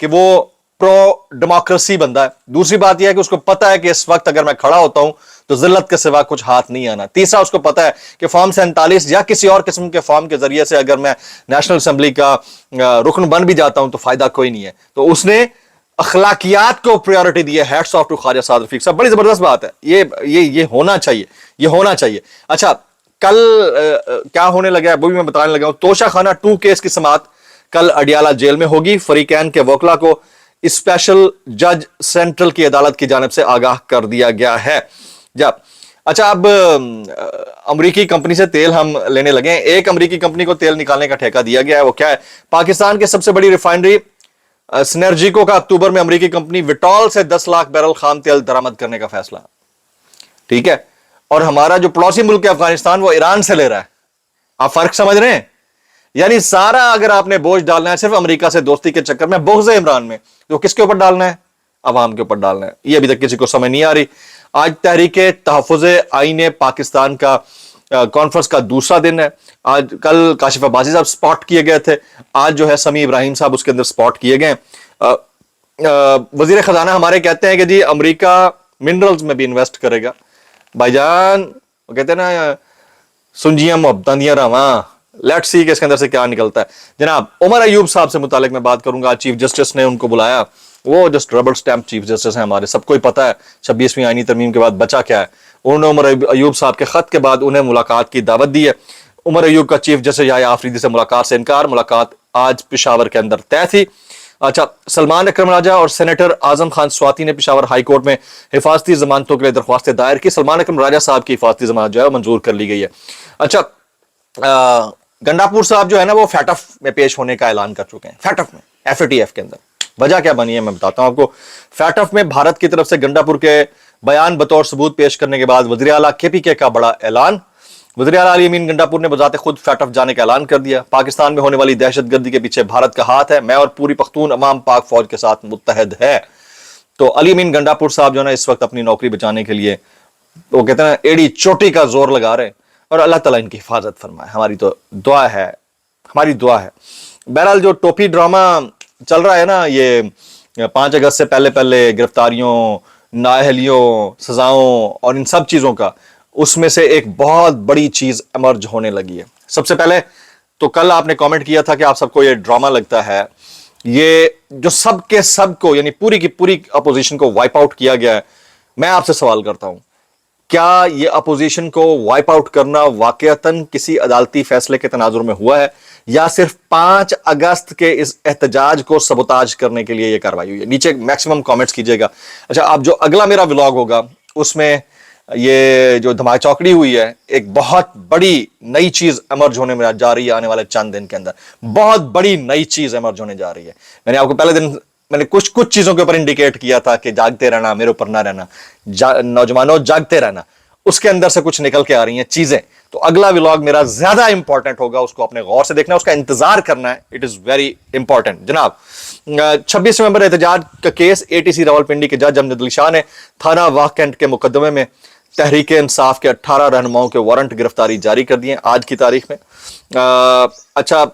کہ وہ پرو ڈیموکریسی بندہ ہے. دوسری بات یہ ہے کہ اس کو پتا ہے کہ اس وقت اگر میں کھڑا ہوتا ہوں تو ذلت کے سوا کچھ ہاتھ نہیں آنا. تیسرا اس کو پتا ہے کہ فارم 47 یا کسی اور قسم کے فارم کے ذریعے سے اگر میں نیشنل اسمبلی کا رکن بن بھی جاتا ہوں تو فائدہ کوئی نہیں ہے. تو اس نے اخلاقیات کو پریورٹی دی ہے. Hats of two Khawaja Saad رفیق صاحب. بڑی زبردست بات ہے. یہ ہونا چاہیے, یہ ہونا چاہیے. اچھا, کل کیا ہونے لگا ہے وہ بھی میں بتانے لگا ہوں. توشہ خانہ 2 کیس کی سماعت کل اڈیالہ جیل میں ہوگی. فریقین کے وکلا کو اسپیشل جج سینٹرل کی عدالت کی جانب سے آگاہ کر دیا گیا ہے. اچھا, اب امریکی کمپنی سے تیل ہم لینے لگے ہیں. ایک امریکی کمپنی کو تیل نکالنے کا ٹھیکہ دیا گیا ہے. وہ کیا ہے؟ پاکستان کے سب سے بڑی ریفائنری سنرجیکو کا اکتوبر میں امریکی کمپنی وٹول سے 10 لاکھ بیرل خام تیل درآمد کرنے کا فیصلہ. ٹھیک ہے, اور ہمارا جو پڑوسی ملک ہے افغانستان وہ ایران سے لے رہا ہے. آپ فرق سمجھ رہے ہیں؟ یعنی سارا اگر آپ نے بوجھ ڈالنا ہے صرف امریکہ سے دوستی کے چکر میں, بغض عمران میں, تو کس کے اوپر ڈالنا ہے؟ عوام کے اوپر ڈالنا ہے. یہ ابھی تک کسی کو سمجھ نہیں آ رہی. آج تحریک تحفظ آئین پاکستان کا کانفرنس کا دوسرا دن ہے. آج کل کاشف عباسی صاحب سپاٹ کیے گئے تھے, آج جو ہے سمیع ابراہیم صاحب اس کے اندر سپاٹ کیے گئے. وزیر خزانہ ہمارے کہتے ہیں کہ جی امریکہ منرلز میں بھی انویسٹ کرے گا. بھائی جان, وہ کہتے ہیں نا سنجیاں محبتاں دیاں راواں, لیٹ سی کہ اس کے اندر سے کیا نکلتا ہے. جناب عمر ایوب صاحب سے متعلق میں بات کروں گا. چیف جسٹس نے ان کو بلایا, وہ just rubber stamp chief justice ہیں ہمارے, سب کو ہی پتا ہے 26ویں آئینی ترمیم کے بعد بچا کیا ہے. انہوں نے عمر ایوب صاحب کے خط کے بعد انہیں ملاقات کی دعوت دی ہے. عمر ایوب کا چیف جسٹس یحییٰ آفریدی سے ملاقات سے انکار. ملاقات آج پشاور کے اندر طے تھی. اچھا, سلمان اکرم راجہ اور سینیٹر اعظم خان سواتی نے پشاور ہائی کورٹ میں حفاظتی ضمانتوں کے لیے درخواستیں دائر کی. سلمان اکرم راجہ صاحب کی حفاظتی ضمانت جو ہے منظور کر لی گئی ہے. اچھا, گنڈاپور صاحب جو ہے نا وہ فیٹف میں پیش ہونے کا اعلان کر چکے ہیں. فیٹف میں, FATF کے اندر. وجہ کیا بنی ہے میں بتاتا ہوں آپ کو. فیٹف میں بھارت کی طرف سے گنڈاپور کے بیان بطور ثبوت پیش کرنے کے بعد وزیر اعلیٰ KPK کا بڑا اعلان. وزیر اعلیٰ علی امین گنڈاپور نے بذات خود فیٹف جانے کا اعلان کر دیا. پاکستان میں ہونے والی دہشت گردی کے پیچھے بھارت کا ہاتھ ہے. میں اور پوری پختون عوام پاک فوج کے ساتھ متحد ہے. تو علی امین گنڈاپور صاحب جو ہے نا اس وقت اپنی نوکری بچانے کے لیے وہ کہتے ہیں ایڑی چوٹی کا زور لگا رہے ہیں, اور اللہ تعالیٰ ان کی حفاظت فرمائے. ہماری تو دعا ہے, ہماری دعا ہے. بہرحال جو ٹوپی ڈرامہ چل رہا ہے نا, یہ 5 اگست سے پہلے گرفتاریوں, نااہلیوں, سزاؤں اور ان سب چیزوں کا, اس میں سے ایک بہت بڑی چیز ایمرج ہونے لگی ہے. سب سے پہلے تو کل آپ نے کامنٹ کیا تھا کہ آپ سب کو یہ ڈرامہ لگتا ہے. یہ جو سب کے سب کو یعنی پوری کی پوری اپوزیشن کو وائپ آؤٹ کیا گیا ہے. میں آپ سے سوال کرتا ہوں, کیا یہ اپوزیشن کو وائپ آؤٹ کرنا واقعتاً کسی عدالتی فیصلے کے تناظر میں ہوا ہے, یا صرف 5 اگست کے اس احتجاج کو سبوتاج کرنے کے لیے یہ کارروائی ہوئی ہے؟ نیچے میکسیمم کامنٹس کیجئے گا. اچھا, اب جو اگلا میرا ولاگ ہوگا اس میں یہ جو دھماکہ چوکڑی ہوئی ہے, ایک بہت بڑی نئی چیز ایمرج ہونے میں جا رہی ہے آنے والے چند دن کے اندر. بہت بڑی نئی چیز ایمرج ہونے جا رہی ہے. میں نے آپ کو پہلے دن میں نے کچھ چیزوں کے اوپر انڈیکیٹ کیا تھا کہ جاگتے رہنا, میرے اوپر نہ رہنا, نوجوانوں جاگتے رہنا. اس کے اندر سے کچھ نکل کے آ رہی ہیں چیزیں. تو اگلا ولاگ میرا زیادہ امپورٹنٹ ہوگا, اس کو اپنے غور سے دیکھنا ہے, اس کا انتظار کرنا ہے. It is very important. جناب 26 نومبر احتجاج کا کیس ATC راولپنڈی کے جج امجد علی شاہ نے تھانہ واہ کینٹ کے مقدمے میں تحریک انصاف کے 18 رہنماؤں کے وارنٹ گرفتاری جاری کر دیے آج کی تاریخ میں. اچھا,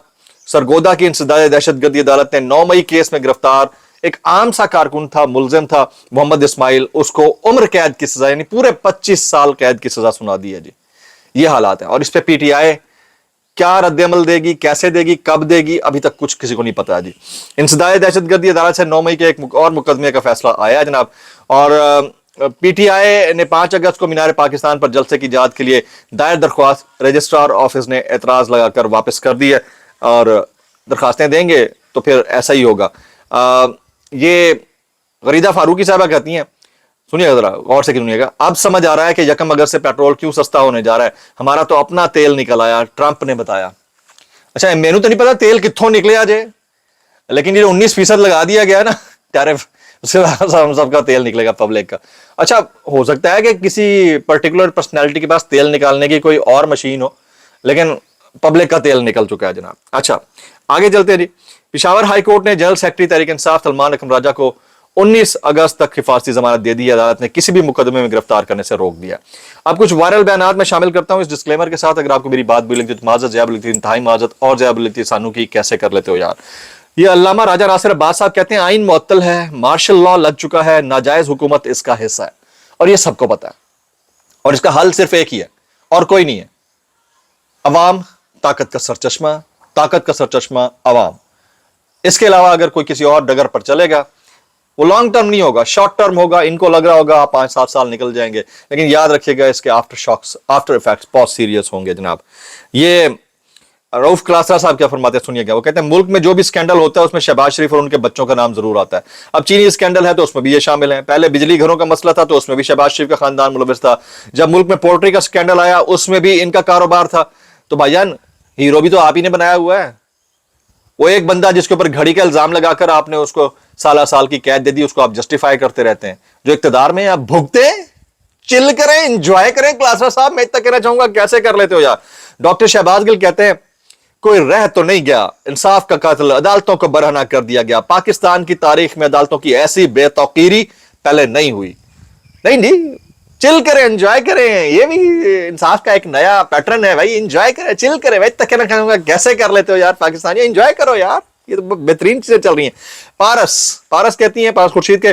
سرگودا کی انسداد دہشت گردی عدالت نے 9 مئی کیس میں گرفتار ایک عام سا کارکن تھا, ملزم تھا محمد اسماعیل, اس کو عمر قید کی سزا یعنی پورے 25 سال قید کی سزا سنا دی ہے. جی یہ حالات ہیں, اور اس پہ PTI کیا رد عمل دے گی, کیسے دے گی, کب دے گی, ابھی تک کچھ کسی کو نہیں پتا. جی انسداد دہشت گردی عدالت سے 9 مئی کے ایک اور مقدمے کا فیصلہ آیا ہے جناب, اور PTI نے 5 اگست کو مینار پاکستان پر جلسے کی اجازت کے لیے دائر درخواست رجسٹرار آفس نے اعتراض لگا کر واپس کر دی ہے, اور درخواستیں دیں گے تو پھر ایسا ہی ہوگا. یہ غریدہ فاروقی صاحبہ کہتی ہیں, سنیے گا ذرا غور سے سنیے گا, اب سمجھ آ رہا ہے کہ 1 اگست سے پیٹرول کیوں سستا ہونے جا رہا ہے, ہمارا تو اپنا تیل نکل آیا, ٹرمپ نے بتایا. اچھا, مینو تو نہیں پتا تیل کتھوں نکلے آ جائے, لیکن یہ 19% لگا دیا گیا نا ٹیرف, اس سے ہم سب کا تیل نکلے گا پبلک کا. اچھا, ہو سکتا ہے کہ کسی پرٹیکولر پرسنالٹی کے پاس تیل نکالنے کی کوئی اور مشین ہو, لیکن پبلک کا تیل نکل چکا ہے جناب. اچھا آگے چلتے ہیں. جی پشاور ہائی کورٹ نے جنرل سیکرٹری تحریک انصاف سلمان اکرم راجہ کو 19 اگست تک حفاظتی ضمانت دے دی ہے. عدالت نے کسی بھی مقدمے میں گرفتار کرنے سے روک دیا. اب کچھ وائرل بیانات میں شامل کرتا ہوں اس ڈسکلیمر کے ساتھ, اگر آپ کو میری بات بھی لگتی ہے تو معذرت, زیادہ لگتی ہے انتہائی معذرت, اور زیادہ لگتی ہے سانو کی کیسے کر لیتے ہو یار. یہ علامہ راجہ ناصر عباس صاحب کہتے ہیں آئین معطل ہے, مارشل لا لگ چکا ہے, ناجائز حکومت اس کا حصہ ہے, اور یہ سب کو پتا ہے, اور اس کا حل صرف ایک ہی ہے اور کوئی نہیں ہے. عوام طاقت کا سرچشمہ, طاقت کا سرچشمہ عوام. اس کے علاوہ اگر کوئی کسی اور ڈگر پر چلے گا وہ لانگ ٹرم نہیں ہوگا, شارٹ ٹرم ہوگا. ان کو لگ رہا ہوگا 5-7 سال نکل جائیں گے, لیکن یاد رکھیے گا اس کے آفٹر شاکس, آفٹر ایفیکٹس بہت سیریس ہوں گے جناب. یہ رؤف کلاسرا صاحب کیا فرماتے ہیں سنیے گا. وہ کہتے ہیں ملک میں جو بھی سکینڈل ہوتا ہے اس میں شہباز شریف اور ان کے بچوں کا نام ضرور آتا ہے. اب چینی سکینڈل ہے تو اس میں بھی یہ شامل ہیں. پہلے بجلی گھروں کا مسئلہ تھا تو اس میں بھی شہباز شریف کا خاندان ملوث تھا. جب ملک میں پولٹری کا سکینڈل آیا اس میں بھی ان کا کاروبار تھا. تو بھائی جان ہیرو بھی تو آپ ہی نے بنایا ہوا ہے. وہ ایک بندہ جس کے اوپر گھڑی کا الزام لگا کر آپ نے اس کو سال کی قید دے دی, اس کو آپ جسٹیفائی کرتے رہتے ہیں. جو اقتدار میں آپ بھگتے ہیں, چل کریں, انجوائے کریں. کلاسرا صاحب میں اتنا کہنا چاہوں گا کیسے کر لیتے ہو یار. ڈاکٹر شہباز گل کہتے ہیں کوئی رہ تو نہیں گیا, انصاف کا قاتل, عدالتوں کو برہنہ کر دیا گیا. پاکستان کی تاریخ میں عدالتوں کی ایسی بے توقیری پہلے نہیں ہوئی. نہیں, چل کریں, انجوائے کریں. یہ بھی انصاف کا ایک نیا پیٹرن ہے بھائی. انجوائے کریں, چل کریں. بھائی تک کہنا چاہوں گا کیسے کر لیتے ہو یار پاکستانی, انجوائے کرو یار. یہ تو بہترین چیزیں چل رہی ہیں. پارس کہتی ہیں, پارس خورشید کے,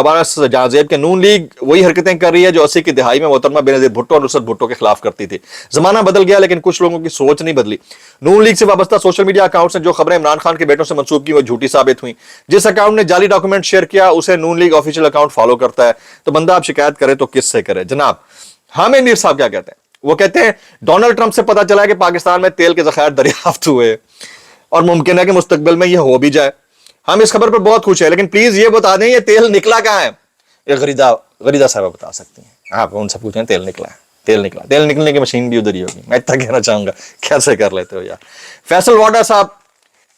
پارس جہاں زیب کے نون لیگ وہی حرکتیں کر رہی ہے جو 80 کی دہائی میں محترمہ بینظیر بھٹو اور نصرت بھٹو کے خلاف کرتی تھی. زمانہ بدل گیا لیکن کچھ لوگوں کی سوچ نہیں بدلی. نون لیگ سے وابستہ سوشل میڈیا اکاؤنٹس نے جو خبریں عمران خان کے بیٹوں سے منسوب کی وہ جھوٹی ثابت ہوئیں. جس اکاؤنٹ نے جعلی ڈاکومنٹ شیئر کیا اسے نون لیگ آفیشیل اکاؤنٹ فالو کرتا ہے. تو بندہ آپ شکایت کرے تو کس سے کرے جناب. حامد میر صاحب کیا کہتے ہیں, وہ کہتے ہیں ڈونلڈ ٹرمپ سے پتا چلا ہے کہ پاکستان میں تیل کے ذخائر دریافت ہوئے اور ممکن ہے کہ مستقبل میں یہ ہو بھی جائے. ہم اس خبر پر بہت خوش ہیں لیکن پلیز یہ بتا دیں یہ تیل نکلا کہاں ہے. یہ غریدہ صاحب بتا سکتی ہیں, آپ ان سے پوچھیں تیل نکلا ہے. تیل نکلنے کی مشین بھی ادھر ہی ہوگی. میں اتنا کہنا چاہوں گا کیسے کر لیتے ہو یار. فیصل واڈا صاحب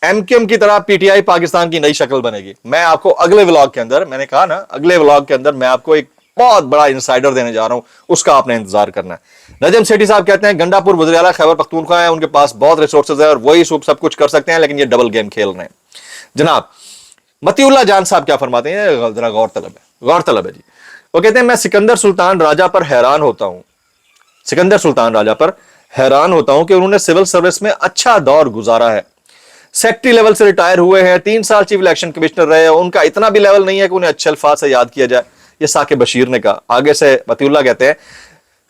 ایم کیو ایم کی طرح پی ٹی آئی پاکستان کی نئی شکل بنے گی. میں آپ کو اگلے ولاگ کے اندر, میں نے کہا نا اگلے ولاگ کے اندر میں آپ کو ایک بہت بڑا انسائڈر دینے جا رہا ہوں, اس کا آپ نے انتظار کرنا ہے. نجم سیٹھی صاحب کہتے ہیں گنڈا پور وزیر اعلیٰ خیبر پختونخوا ہیں, ان کے پاس بہت ریسورسز ہے اور وہی سب کچھ کر سکتے ہیں لیکن یہ ڈبل گیم کھیل رہے ہیں جناب. متی اللہ جان صاحب کیا فرماتے ہیں, ذرا غور طلب ہے جی. وہ کہتے ہیں میں سکندر سلطان راجہ پر حیران ہوتا ہوں کہ انہوں نے سول سروس میں اچھا دور گزارا ہے. سیکٹری لیول سے ریٹائر ہوئے ہیں, 3 سال چیف الیکشن کمشنر رہے, ان کا اتنا بھی لیول نہیں ہے کہ انہیں اچھے الفاظ سے یاد کیا جائے. یہ ثاقب بشیر نے کہا. آگے سے متی اللہ کہتے ہیں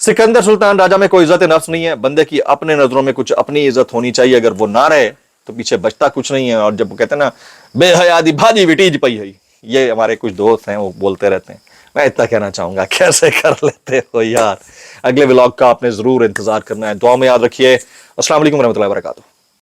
سکندر سلطان راجہ میں کوئی عزت نفس نہیں ہے, بندے کی اپنے نظروں میں کچھ اپنی عزت ہونی چاہیے, اگر وہ نہ رہے تو پیچھے بچتا کچھ نہیں ہے. اور جب وہ کہتے ہیں نا بے حیادی بھاجی وٹیج پئی ہے, یہ ہمارے کچھ دوست ہیں وہ بولتے رہتے ہیں. میں اتنا کہنا چاہوں گا کیسے کر لیتے ہو یار. اگلے ولاگ کا آپ نے ضرور انتظار کرنا ہے. دعا میں یاد رکھیے. السلام علیکم ورحمۃ اللہ وبرکاتہ.